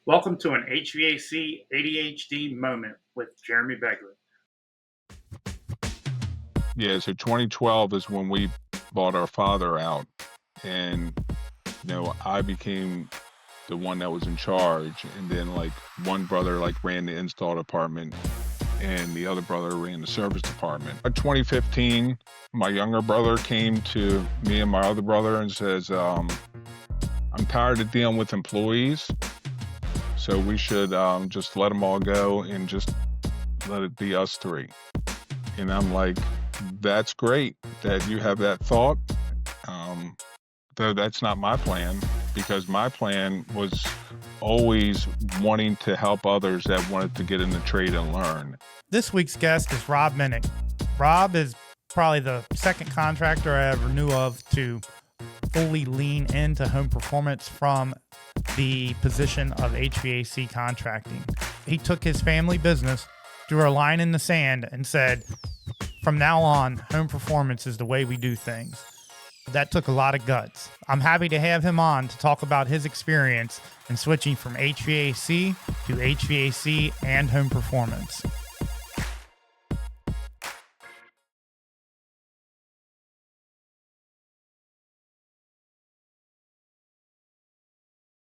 Welcome to an HVAC ADHD moment with Jeremy Begley. Yeah, so 2012 is when we bought our father out, and I became the one that was in charge, and then one brother ran the install department, and the other brother ran the service department. In 2015, my younger brother came to me and my other brother and says, "I'm tired of dealing with employees, so we should just let them all go and just let it be us three." And I'm like, that's great that you have that thought, though that's not my plan, because my plan was always wanting to help others that wanted to get in the trade and learn. This week's guest is Rob Minnick. Rob is probably the second contractor I ever knew of to fully lean into home performance from the position of HVAC contracting. He took his family business, drew a line in the sand, and said, from now on, home performance is the way we do things. That took a lot of guts. I'm happy to have him on to talk about his experience in switching from HVAC to HVAC and home performance.